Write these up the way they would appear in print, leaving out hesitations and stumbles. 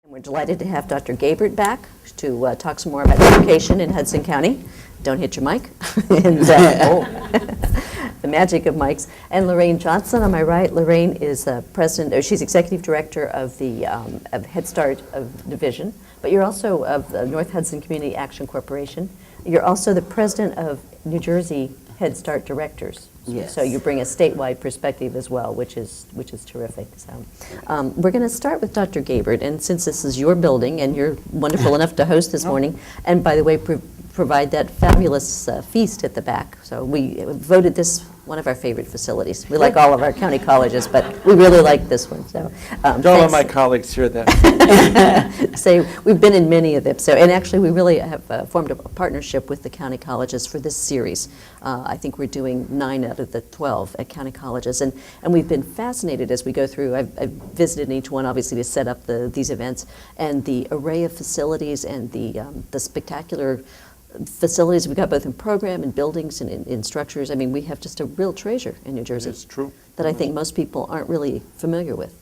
We're delighted to have Dr. Gabert back to talk some more about education in Hudson County. Don't hit your mic. And, the magic of mics. And Lorraine Johnson, on my right. Lorraine is president, or she's executive director of the Head Start Division, but you're also of the North Hudson Community Action Corporation. You're also the president of New Jersey Head Start Directors. Yes. So you bring a statewide perspective as well, which is terrific. So we're going to start with Dr. Gabert, and since this is your building and you're wonderful enough to host this morning, and by the way, provide that fabulous feast at the back. So we voted this one of our favorite facilities. We like all of our county colleges, but we really like this one. So don't let my colleagues hear that. Say we've been in many of them. So, and actually, we really have formed a partnership with the county colleges for this series. I think we're doing 9 out of the 12 at county colleges, and we've been fascinated as we go through. I've visited each one, obviously, to set up these events, and the array of facilities and the spectacular facilities we've got, both in program and buildings and in structures. I mean, we have just a real treasure in New Jersey. It's true. That I think most people aren't really familiar with.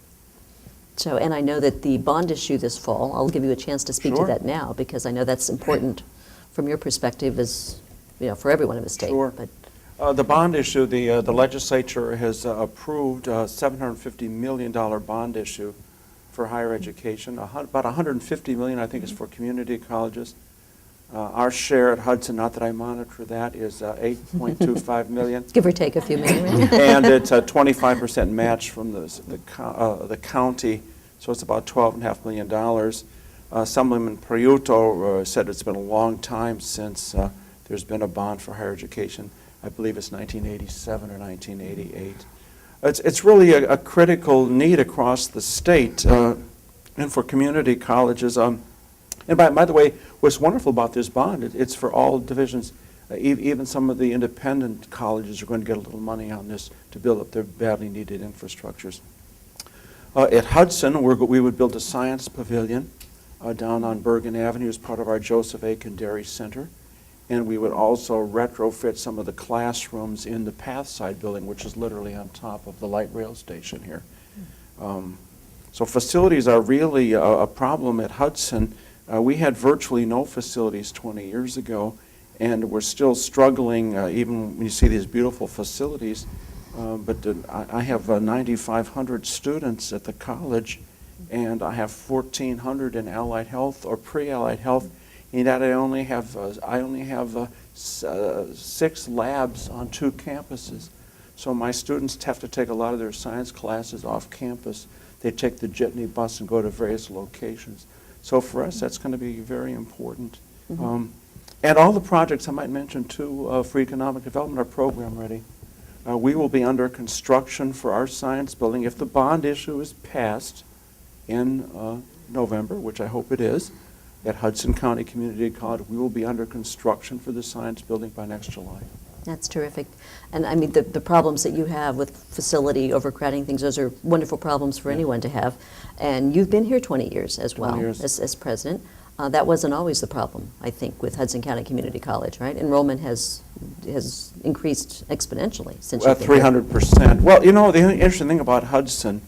So, and I know that the bond issue this fall, I'll give you a chance to speak to that now, because I know that's important from your perspective as, you know, for everyone in the state. Sure. But the bond issue, the legislature has approved a $750 million bond issue for higher education. About $150 million, I think, is for community colleges. Our share at Hudson, not that I monitor that, is $8.25 million. Give or take a few million. And it's a 25% match from the county, so it's about $12.5 million. Assemblyman Priuto said it's been a long time since there's been a bond for higher education. I believe it's 1987 or 1988. It's really a critical need across the state and for community colleges. And by the way, what's wonderful about this bond, it's for all divisions. Even some of the independent colleges are going to get a little money on this to build up their badly needed infrastructures. At Hudson, we would build a science pavilion down on Bergen Avenue as part of our Joseph A. Condary Center. And we would also retrofit some of the classrooms in the Pathside building, which is literally on top of the light rail station here. So facilities are really a problem at Hudson. We had virtually no facilities 20 years ago, and we're still struggling, even when you see these beautiful facilities. But I have 9,500 students at the college, and I have 1,400 in allied health or pre-allied health, and that I only have 6 labs on 2 campuses. So my students have to take a lot of their science classes off campus. They take the jitney bus and go to various locations. So for us, that's going to be very important. Mm-hmm. And all the projects I might mention, too, for economic development are program ready. We will be under construction for our science building. If the bond issue is passed in November, which I hope it is, at Hudson County Community College, we will be under construction for the science building by next July. That's terrific. And I mean, the problems that you have with facility overcrowding things, those are wonderful problems for anyone to have. And you've been here 20 years as well as president. That wasn't always the problem, I think, with Hudson County Community College, right? Enrollment has increased exponentially since you've been 300%. Well, you know, the interesting thing about Hudson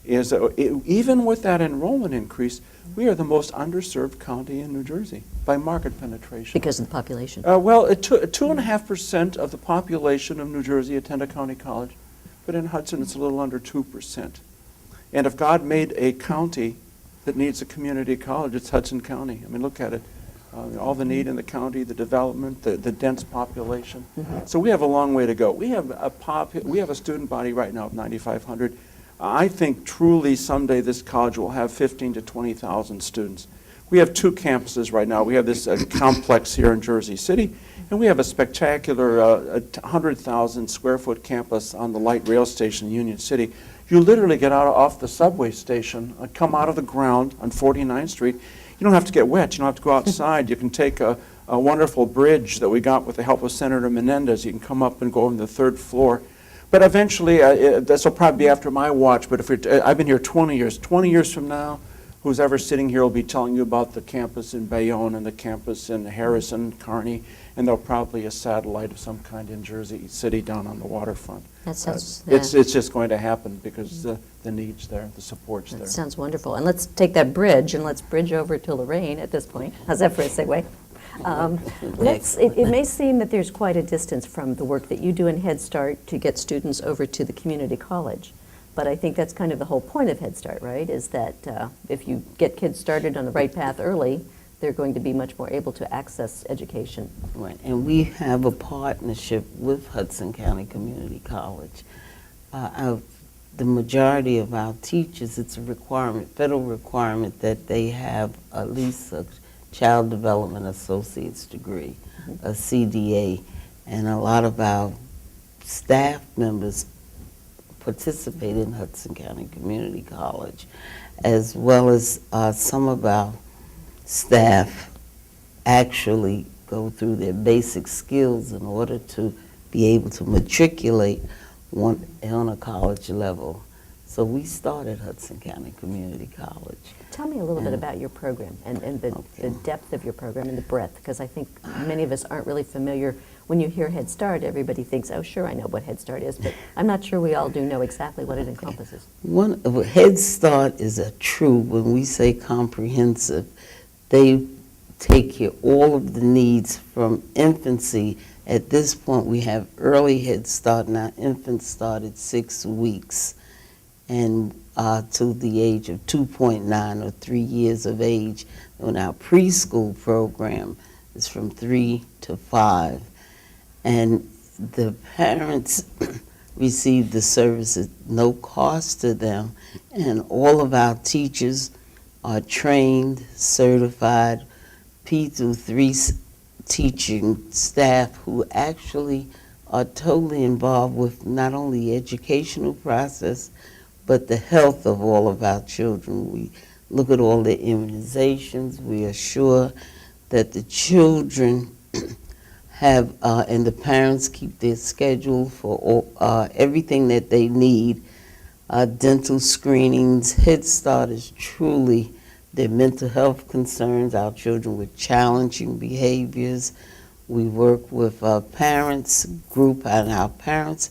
is that even with that enrollment increase, we are the most underserved county in New Jersey by market penetration. Because of the population. Well, 2.5% of the population of New Jersey attend a county college, but in Hudson it's a little under 2%. And if God made a county that needs a community college, it's Hudson County. I mean, look at it. All the need in the county, the development, the dense population. Mm-hmm. So we have a long way to go. We have a student body right now of 9,500. I think truly someday this college will have 15,000 to 20,000 students. We have 2 campuses right now. We have this complex here in Jersey City, and we have a spectacular 100,000 square foot campus on the light rail station in Union City. You literally get off the subway station, come out of the ground on 49th Street. You don't have to get wet. You don't have to go outside. You can take a wonderful bridge that we got with the help of Senator Menendez. You can come up and go on the 3rd floor. But eventually, this will probably be after my watch, but I've been here 20 years. 20 years from now, who's ever sitting here will be telling you about the campus in Bayonne and the campus in Harrison, Kearney, and they'll probably a satellite of some kind in Jersey City down on the waterfront. That sounds, It's just going to happen because the need's there, the support's there. that sounds wonderful. And let's take that bridge and let's bridge over to Lorraine at this point. How's that for a segue? It may seem that there's quite a distance from the work that you do in Head Start to get students over to the community college. But I think that's kind of the whole point of Head Start, right? Is that if you get kids started on the right path early, they're going to be much more able to access education. Right, and we have a partnership with Hudson County Community College. The majority of our teachers, it's a requirement, federal requirement, that they have at least a Child Development Associate's degree, a CDA, and a lot of our staff members participate in Hudson County Community College, as well as some of our staff actually go through their basic skills in order to be able to matriculate on a college level. So we started Hudson County Community College. Tell me a little bit about your program and the depth of your program and the breadth, because I think many of us aren't really familiar. When you hear Head Start, everybody thinks, oh, sure, I know what Head Start is, but I'm not sure we all do know exactly what it encompasses. Head Start is a true, when we say comprehensive, they take care of all of the needs from infancy. At this point, we have early Head Start. Now, infants start at 6 weeks and to the age of 2.9 or 3 years of age. And our preschool program is from 3 to 5. And the parents receive the service at no cost to them. And all of our teachers are trained, certified, P through 3 teaching staff who actually are totally involved with not only the educational process, but the health of all of our children. We look at all their immunizations. We assure that the children have, and the parents keep their schedule for all, everything that they need. Dental screenings. Head Start is truly their mental health concerns, our children with challenging behaviors. We work with parents group, and our parents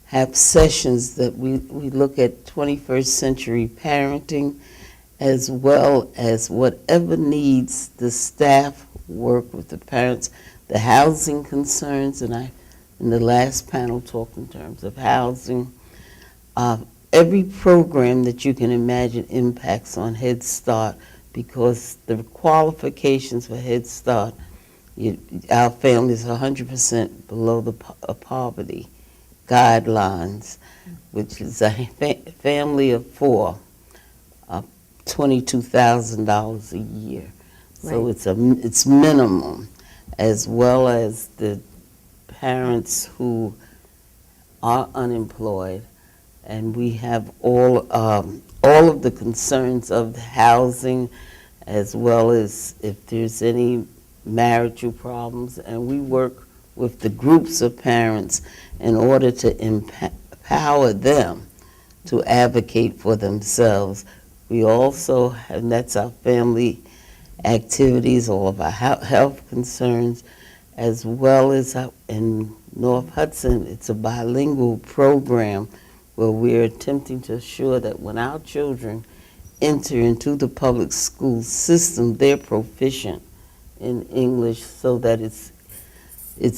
have sessions that we look at 21st century parenting, as well as whatever needs the staff work with the parents, the housing concerns, and I, in the last panel, talked in terms of housing. Every program that you can imagine impacts on Head Start, because the qualifications for Head Start, our family is 100% below the poverty guidelines, which is a family of 4, $22,000 a year. So Right. it's minimum, as well as the parents who are unemployed, and we have all of the concerns of the housing, as well as if there's any marital problems, and we work with the groups of parents in order to empower them to advocate for themselves. We also, and that's our family activities, all of our health concerns, as well as in North Hudson, it's a bilingual program where we're attempting to assure that when our children enter into the public school system, they're proficient in English, so that it's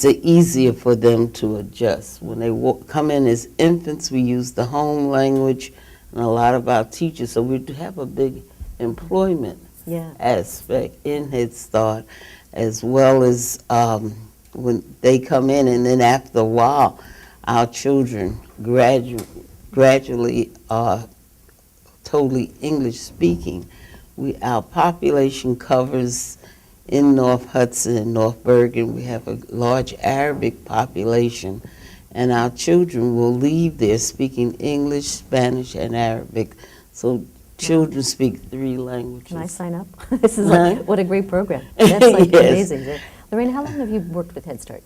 easier for them to adjust. When they come in as infants, we use the home language and a lot of our teachers, so we have a big employment aspect in Head Start, as well as when they come in, and then after a while, our children gradually are totally English speaking. Our population covers in North Hudson and North Bergen, we have a large Arabic population, and our children will leave there speaking English, Spanish, and Arabic. So children speak 3 languages. Can I sign up? This is like, what a great program. That's like Yes. amazing. Lorraine, how long have you worked with Head Start?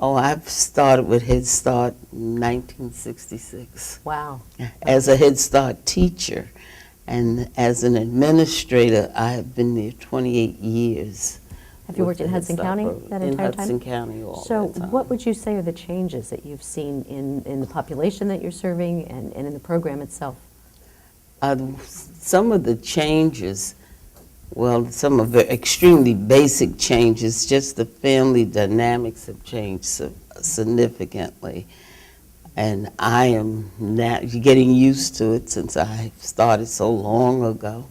Oh, I've started with Head Start in 1966. Wow. As a Head Start teacher. And as an administrator, I have been there 28 years. Have you worked in Hudson County that entire time? In Hudson County all So that time. what would you say are the changes that you've seen in the population that you're serving and in the program itself? Some of the changes, well, some of the extremely basic changes, just the family dynamics have changed significantly. And I am now getting used to it since I started so long ago.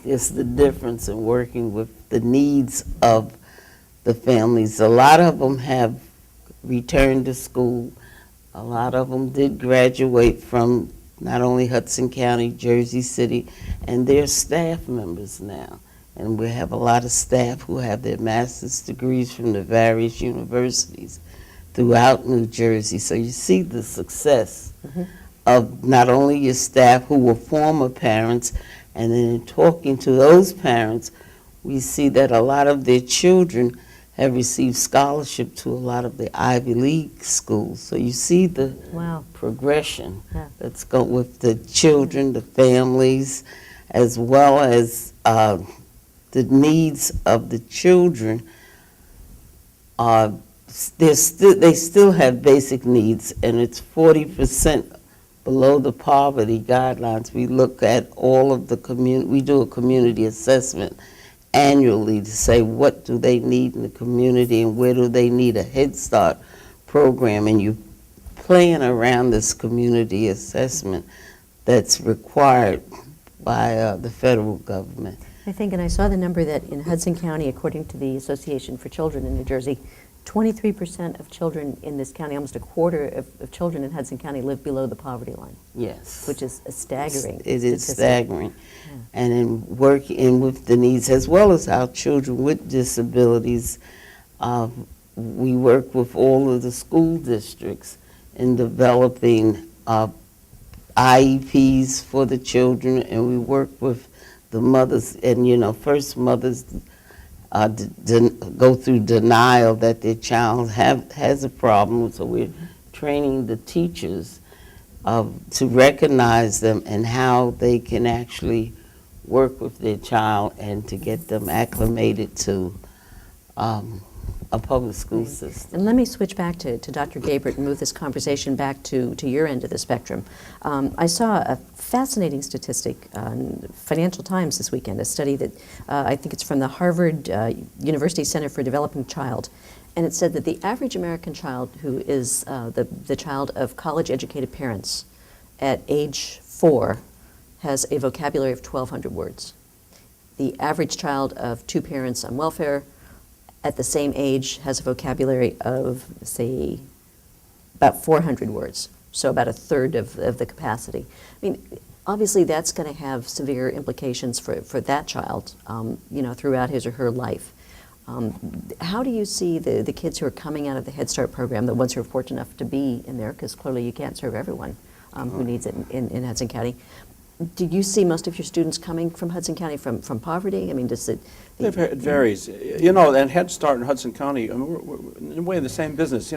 It's the difference in working with the needs of the families. A lot of them have returned to school. A lot of them did graduate from not only Hudson County, Jersey City, and they're staff members now. And we have a lot of staff who have their master's degrees from the various universities throughout New Jersey. So you see the success of not only your staff who were former parents, and then in talking to those parents, we see that a lot of their children have received scholarship to a lot of the Ivy League schools. So you see the progression that's going with the children, the families, as well as the needs of the children. They still have basic needs, and it's 40% below the poverty guidelines. We look at all of the community, we do a community assessment annually to say what do they need in the community and where do they need a Head Start program, and you plan around this community assessment that's required by the federal government. I think, and I saw the number that in Hudson County, according to the Association for Children in New Jersey, 23% of children in this county, almost a quarter of children in Hudson County live below the poverty line. Yes. Which is a staggering It is statistic. staggering. Yeah. And in working with the needs, as well as our children with disabilities, we work with all of the school districts in developing IEPs for the children, and we work with the mothers, and first mothers go through denial that their child has a problem, so we're training the teachers to recognize them and how they can actually work with their child and to get them acclimated to a public school system. And let me switch back to Dr. Gabert and move this conversation back to your end of the spectrum. I saw a fascinating statistic on Financial Times this weekend, a study that I think it's from the Harvard University Center for Developing Child, and it said that the average American child who is the child of college-educated parents at age 4 has a vocabulary of 1,200 words. The average child of two parents on welfare at the same age has a vocabulary of, say, about 400 words, so about a third of the capacity. I mean, obviously that's going to have severe implications for that child, throughout his or her life. How do you see the kids who are coming out of the Head Start program, the ones who are fortunate enough to be in there, because clearly you can't serve everyone who needs it in Hudson County? Do you see most of your students coming from Hudson County from poverty? I mean, does it... It varies. And Head Start in Hudson County, we're in a way in the same business.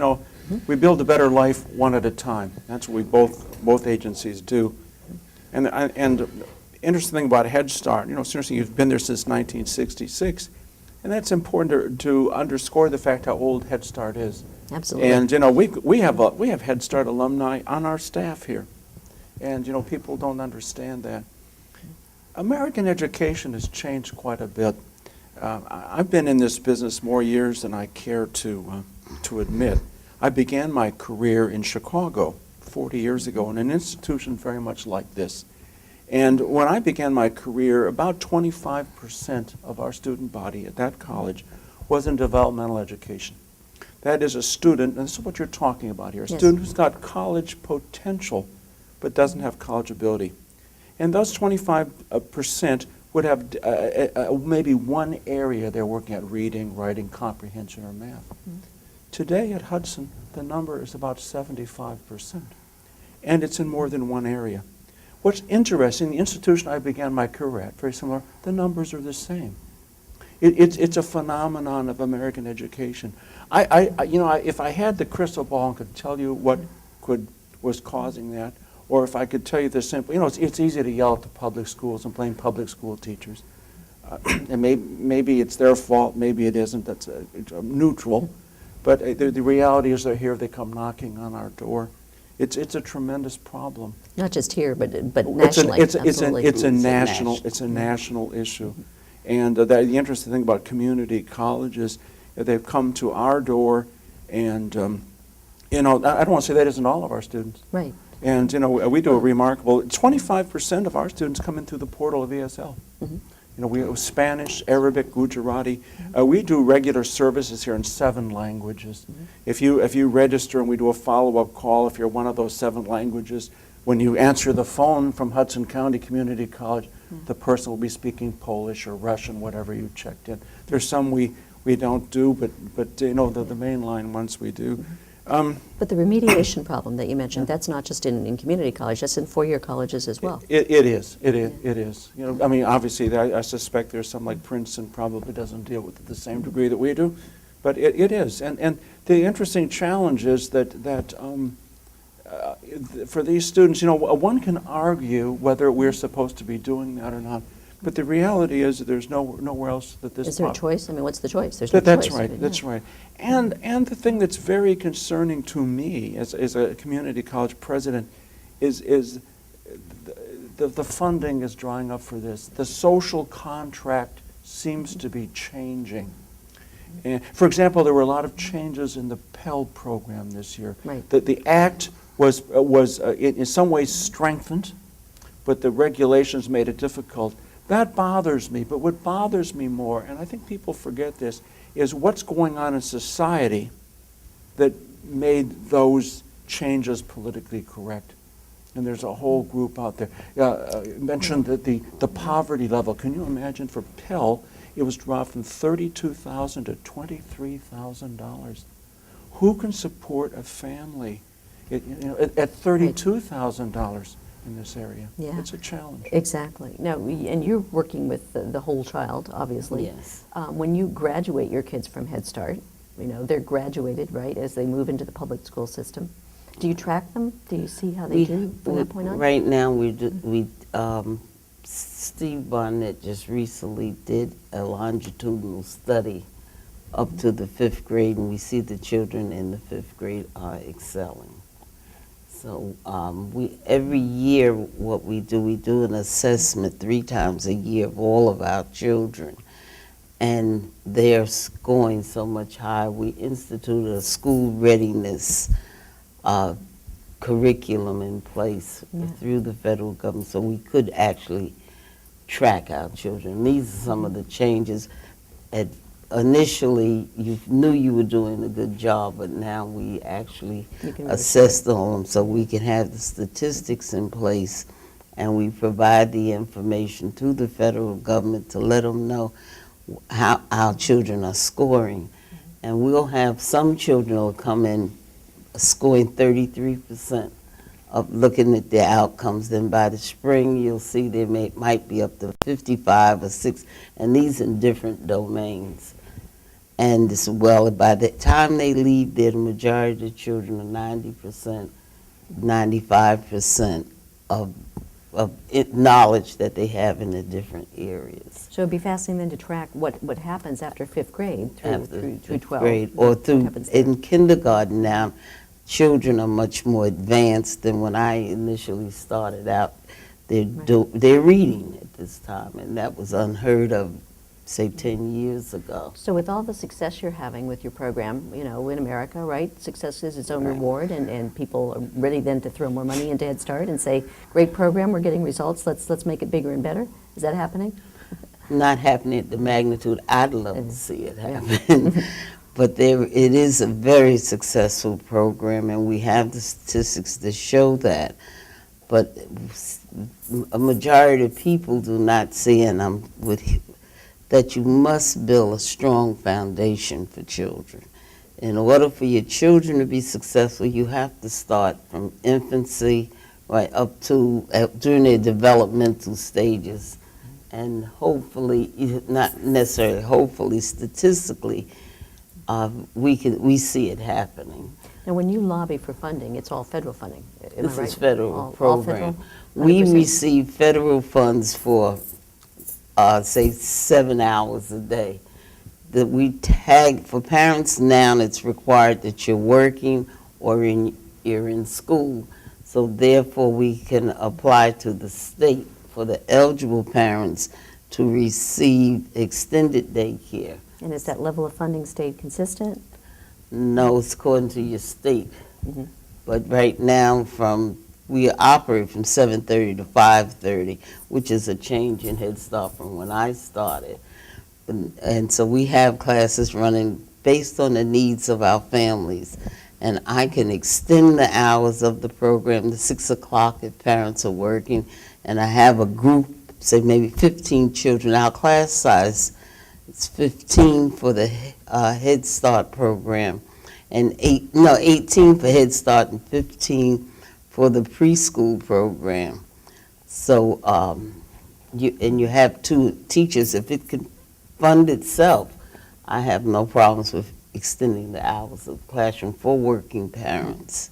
We build a better life one at a time. That's what we both agencies do. And the interesting thing about Head Start, seriously, you've been there since 1966, and that's important to underscore the fact how old Head Start is. Absolutely. And we have Head Start alumni on our staff here. And, people don't understand that. American education has changed quite a bit. I've been in this business more years than I care to admit. I began my career in Chicago 40 years ago in an institution very much like this. And when I began my career, about 25% of our student body at that college was in developmental education. That is a student, and this is what you're talking about here, a student who's got college potential but doesn't have college ability. And those 25% would have maybe one area they're working at: reading, writing, comprehension, or math. Today at Hudson, the number is about 75%. And it's in more than one area. What's interesting, the institution I began my career at, very similar, the numbers are the same. It's a phenomenon of American education. If I had the crystal ball and could tell you what was causing that, Or if I could tell you this simply, it's easy to yell at the public schools and blame public school teachers. And maybe it's their fault, maybe it isn't, that's neutral. But the reality is they're here, they come knocking on our door. It's a tremendous problem. Not just here, but nationally. Absolutely. It's a national issue. And the interesting thing about community colleges, they've come to our door, and I don't want to say that isn't all of our students. Right. And we do a remarkable 25% of our students come in through the portal of ESL. Mm-hmm. We have Spanish, Arabic, Gujarati. We do regular services here in 7 languages. Mm-hmm. If you register and we do a follow-up call, if you're one of those 7 languages, when you answer the phone from Hudson County Community College, the person will be speaking Polish or Russian, whatever you checked in. There's some we don't do, but the mainline ones we do. But the remediation problem that you mentioned, that's not just in community college, that's in four-year colleges as well. It is. Obviously, I suspect there's some like Princeton probably doesn't deal with it to the same degree that we do, but it is. And the interesting challenge is that for these students, one can argue whether we're supposed to be doing that or not. But the reality is that there's nowhere else that this. Is there a choice? What's the choice? There's no that's choice. Right. That's right. And the thing that's very concerning to me as a community college president is the funding is drying up for this. The social contract seems to be changing. And for example, there were a lot of changes in the Pell program this year. Right. The act was in some ways strengthened, but the regulations made it difficult. That bothers me, but what bothers me more, and I think people forget this, is what's going on in society that made those changes politically correct. And there's a whole group out there. Mentioned that the poverty level. Can you imagine for Pell, it was dropped from $32,000 to $23,000. Who can support a family at $32,000? In this area. Yeah. It's a challenge. Exactly. Now, and you're working with the whole child, obviously. Yes. When you graduate your kids from Head Start, they're graduated, right, as they move into the public school system. Do you track them? Do you see how they do from that point on? Right now, Steve Barnett just recently did a longitudinal study up to the 5th grade, and we see the children in the 5th grade are excelling. So every year what we do an assessment 3 times a year of all of our children, and they're scoring so much higher. We instituted a school readiness curriculum in place through the federal government so we could actually track our children. These are some of the changes. Initially, you knew you were doing a good job, but now we actually assess them so we can have the statistics in place, and we provide the information to the federal government to let them know how our children are scoring. And we'll have some children will come in scoring 33% of looking at their outcomes. Then by the spring, you'll see they might be up to 55 or 6, and these in different domains. And as well, by the time they leave there, the majority of the children are 90%, 95% of knowledge that they have in the different areas. So it'd be fascinating then to track what happens after 5th grade through 12. Grade, or in kindergarten now, children are much more advanced than when I initially started out. They're reading at this time, and that was unheard of, say, 10 years ago. So with all the success you're having with your program, in America, right, success is its own reward, and people are ready then to throw more money into Head Start and say, great program, we're getting results, let's make it bigger and better. Is that happening? Not happening at the magnitude I'd love to see it happen. But it is a very successful program, and we have the statistics to show that. But a majority of people do not see, and that you must build a strong foundation for children. In order for your children to be successful, you have to start from infancy right up to during their developmental stages. And hopefully, not necessarily hopefully, statistically, we see it happening. Now, when you lobby for funding, it's all federal funding, am I This right? is federal All program. federal? We 100%? receive federal funds for, say, 7 hours a day. That we tag, for parents now, it's required that you're working or you're in school. So therefore, we can apply to the state for the eligible parents to receive extended daycare. And is that level of funding stayed consistent? No, it's according to your state. Mhm. But right now, we operate from 7:30 to 5:30, which is a change in Head Start from when I started. And so we have classes running based on the needs of our families. And I can extend the hours of the program to 6 o'clock if parents are working. And I have a group, say maybe 15 children. Our class size is 15 for the Head Start program, and 18 for Head Start and 15 for the preschool program. So you have 2 teachers. If it can fund itself, I have no problems with extending the hours of classroom for working parents.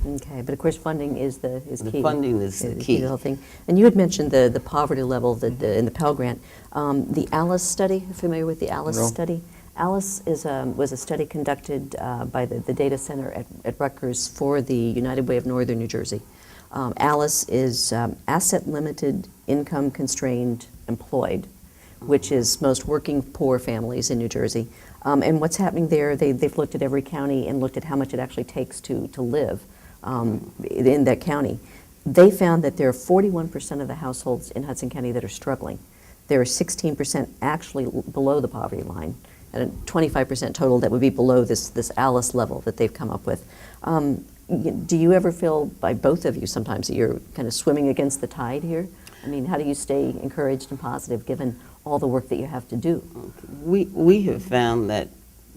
Okay, but of course, funding is key. The funding is the key. The whole thing. And you had mentioned the poverty level that in the Pell Grant. The ALICE study, familiar with the ALICE No. study? ALICE was a study conducted by the data center at Rutgers for the United Way of Northern New Jersey. ALICE is asset limited, income constrained, employed, which is most working poor families in New Jersey. And what's happening there, they've looked at every county and looked at how much it actually takes to live in that county. They found that there are 41% of the households in Hudson County that are struggling. There are 16% actually below the poverty line, and 25% total that would be below this ALICE level that they've come up with. Do you ever feel, by both of you sometimes, that you're kind of swimming against the tide here? I mean, how do you stay encouraged and positive given all the work that you have to do? We have found that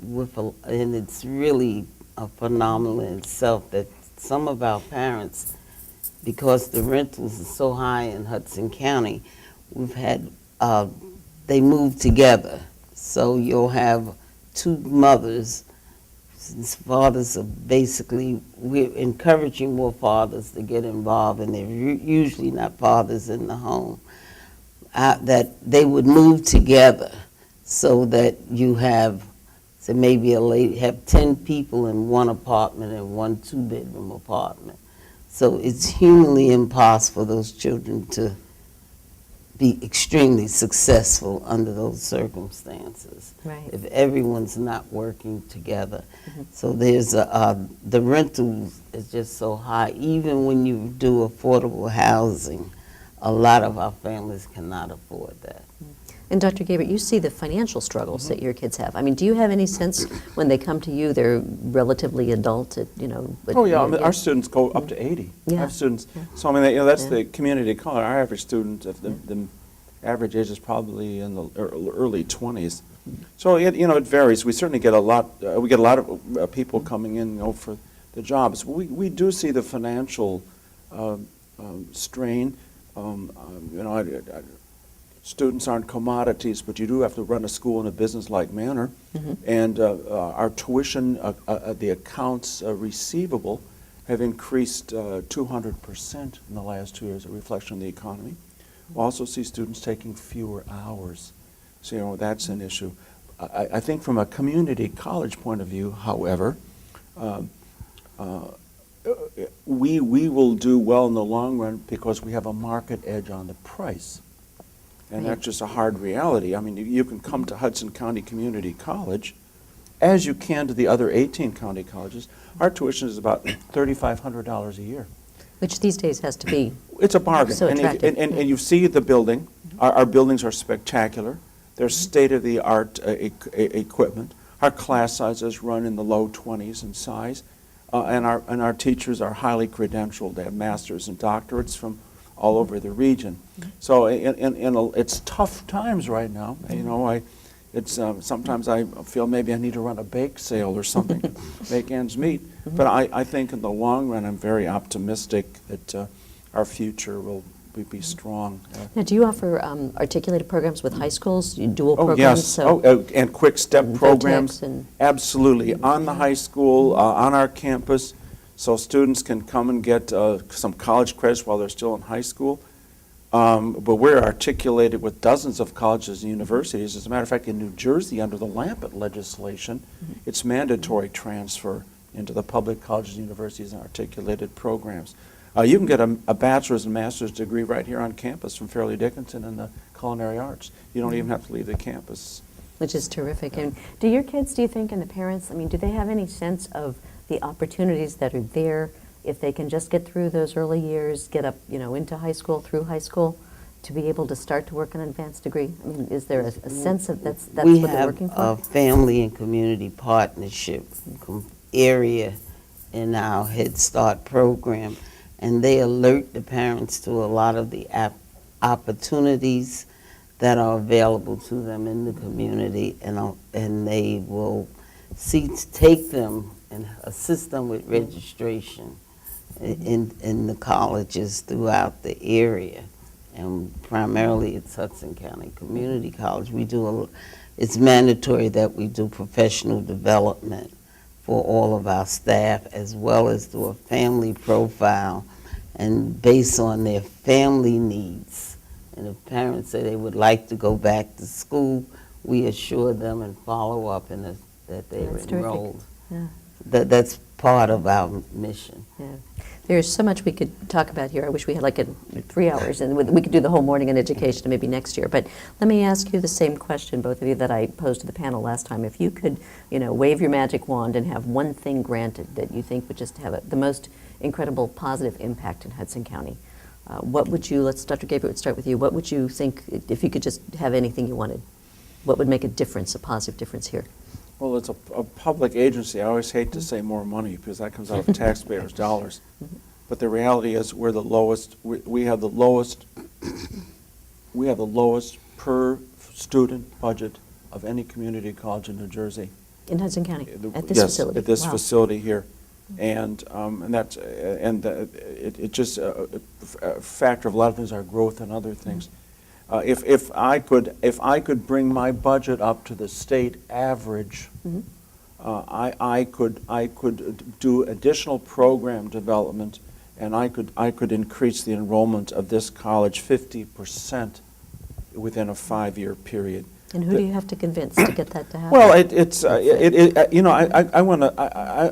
and it's really a phenomenal in itself, that some of our parents, because the rentals are so high in Hudson County, we've had, they move together. So you'll have 2 mothers, since fathers are basically, we're encouraging more fathers to get involved, and they're usually not fathers in the home, that they would move together so that you have, so maybe a lady, have 10 people in one apartment and one 2-bedroom apartment. So it's humanly impossible for those children to be extremely successful under those circumstances. Right. If everyone's not working together. So there's the rental is just so high. Even when you do affordable housing, a lot of our families cannot afford that. And Dr. Gabert, you see the financial struggles that your kids have. I mean, do you have any sense when they come to you, they're relatively adult, but Oh, yeah, I mean, our students go up to 80. Yeah. I have students, Yeah. so I mean, that's Yeah. the community college. Our average student, the average age is probably in the early 20s. So, it varies. We certainly get a lot, we get a lot of people coming in, for the jobs. We do see the financial strain. Students aren't commodities, but you do have to run a school in a business-like manner. And our tuition, the accounts receivable have increased 200% in the last 2 years, a reflection of the economy. We also see students taking fewer hours. So, that's an issue. I think from a community college point of view, however, we will do well in the long run because we have a market edge on the price. And that's just a hard reality. I mean, you can come to Hudson County Community College, as you can to the other 18 county colleges. Our tuition is about $3,500 a year. which these days has to be It's a bargain. So attractive. And you see the building. Our buildings are spectacular. They're state-of-the-art equipment. Our class sizes run in the low 20s in size. And our teachers are highly credentialed. They have masters and doctorates from all over the region. So it's tough times right now. Sometimes I feel maybe I need to run a bake sale or something to make ends meet. But I think in the long run, I'm very optimistic that our future will be strong. Now, do you offer articulated programs with high schools, dual Oh, programs? yes. So And quick step and programs. VOTEX and- Absolutely. On the high school, on our campus, so students can come and get some college credits while they're still in high school. But we're articulated with dozens of colleges and universities. As a matter of fact, in New Jersey, under the Lampett legislation, it's mandatory transfer into the public colleges and universities and articulated programs. You can get a bachelor's and master's degree right here on campus from Fairleigh Dickinson in the culinary arts. You don't even have to leave the campus. Which is terrific. And do your kids, do you think, and the parents, I mean, do they have any sense of the opportunities that are there if they can just get through those early years, get up, into high school, through high school, to be able to start to work an advanced degree? I mean, is there a sense of that's what they're working for? We have a family and community partnership area in our Head Start program, and they alert the parents to a lot of the opportunities that are available to them in the community, and they will take them and assist them with registration in the colleges throughout the area. And primarily it's Hudson County Community College. It's mandatory that we do professional development for all of our staff, as well as do a family profile, and based on their family needs. And if parents say they would like to go back to school, we assure them and follow up that they are That's terrific. enrolled. Yeah. That's part of our mission. Yeah. There's so much we could talk about here. I wish we had like 3 hours, and we could do the whole morning in education maybe next year. But let me ask you the same question, both of you, that I posed to the panel last time. If you could, wave your magic wand and have one thing granted that you think would just have the most incredible positive impact in Hudson County, what would you, Dr. Gabert, would start with you. What would you think, if you could just have anything you wanted, what would make a difference, a positive difference here? Well, it's a public agency. I always hate to say more money because that comes out of taxpayers' dollars. But the reality is we're the lowest, we have the lowest per student budget of any community college in New Jersey. In Hudson County, at this Yes, facility? at this Wow. facility here. And that's, it just, a factor of a lot of things, our growth and other things. If I could bring my budget up to the state average, I could do additional program development, and I could increase the enrollment of this college 50% within a 5-year period. And who do you have to convince to get that to happen? Well,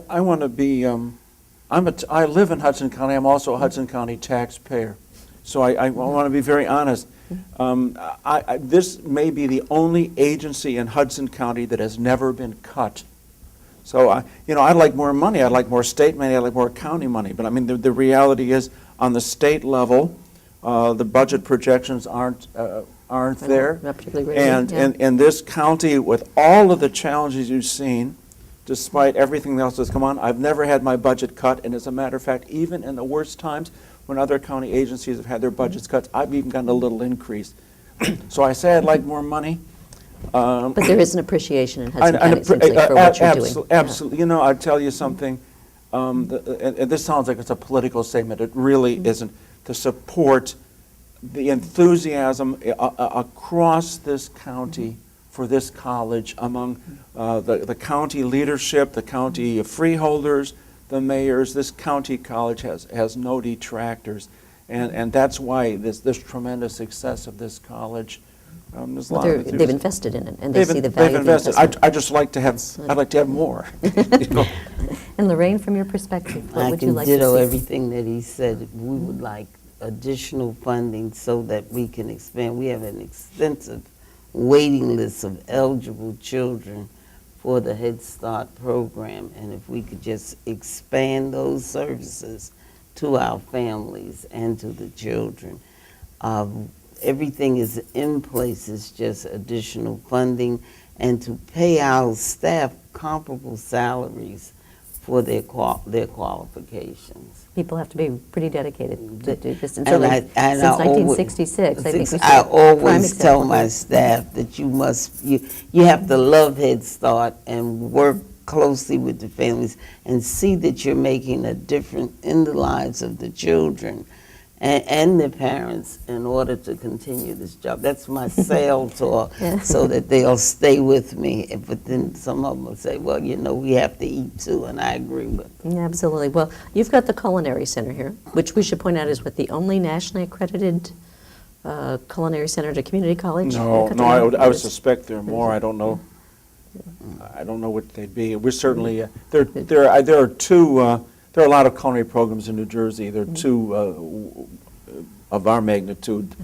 I want to be. I live in Hudson County. I'm also a Hudson County taxpayer, so I want to be very honest. This may be the only agency in Hudson County that has never been cut. So I'd like more money. I'd like more state money. I'd like more county money. But I mean, the reality is, on the state level, the budget projections aren't there. Not particularly rosy, yeah. And this county, with all of the challenges you've seen, despite everything else that's come on, I've never had my budget cut. And as a matter of fact, even in the worst times, when other county agencies have had their budgets cut, I've even gotten a little increase. So I say I'd like more money. But there is an appreciation in Hudson County, it seems like, for what you're doing. Absolutely. I'll tell you something, and this sounds like it's a political statement. It really isn't. To support the enthusiasm across this county for this college among the county leadership, the county freeholders, the mayors. This county college has no detractors, and that's why this tremendous success of this college. There's a lot of They've invested in it, and they see the value of the invested. investment. I'd like to have more. And Lorraine, from your perspective, what I would you can like to see? ditto everything that he said. We would like additional funding so that we can expand. We have an extensive waiting list of eligible children for the Head Start program, and if we could just expand those services to our families and to the children. Everything is in place, it's just additional funding, and to pay our staff comparable salaries for their qualifications. People have to be pretty dedicated to do this. And And certainly since 1966, I think we I set a prime always tell example. my staff that you have to love Head Start and work closely with the families and see that you're making a difference in the lives of the children. and their parents in order to continue this job. That's my sale talk, so that they'll stay with me. But then some of them will say, well, you know, we have to eat too, and I agree with them. Yeah, absolutely. Well, you've got the Culinary Center here, which we should point out is what, the only nationally accredited culinary center at a community college? No, in the no, country? I would suspect there are more. I don't know. I don't know what they'd be. We're certainly, there are two, there are a lot of culinary programs in New Jersey. There are two of our magnitude.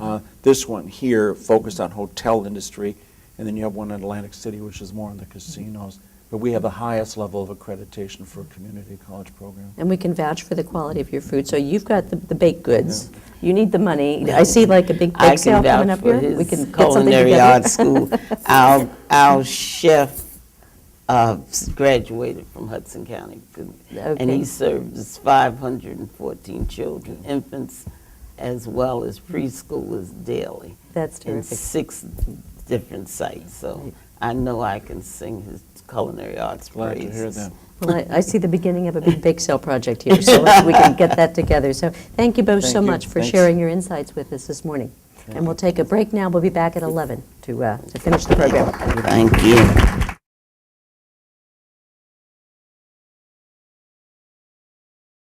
This one here focused on hotel industry, and then you have one in Atlantic City, which is more on the casinos. But we have the highest level of accreditation for a community college program. And we can vouch for the quality of your food. So you've got the baked goods. You need the money. I see like a big I bake sale can coming vouch up for here. We his can get something culinary together. arts school. Our chef graduated from Hudson County, and Okay. he serves 514 children, infants, as well as preschoolers daily. That's In terrific. 6 different sites. So I know I can sing his culinary arts Glad praises. to hear that. Well, I see the beginning of a big bake sale project here, so we can get that together. So thank you both Thank so you. much for Thanks. sharing your insights with us this morning. And we'll take a break now. We'll be back at 11 to finish the program. Thank you.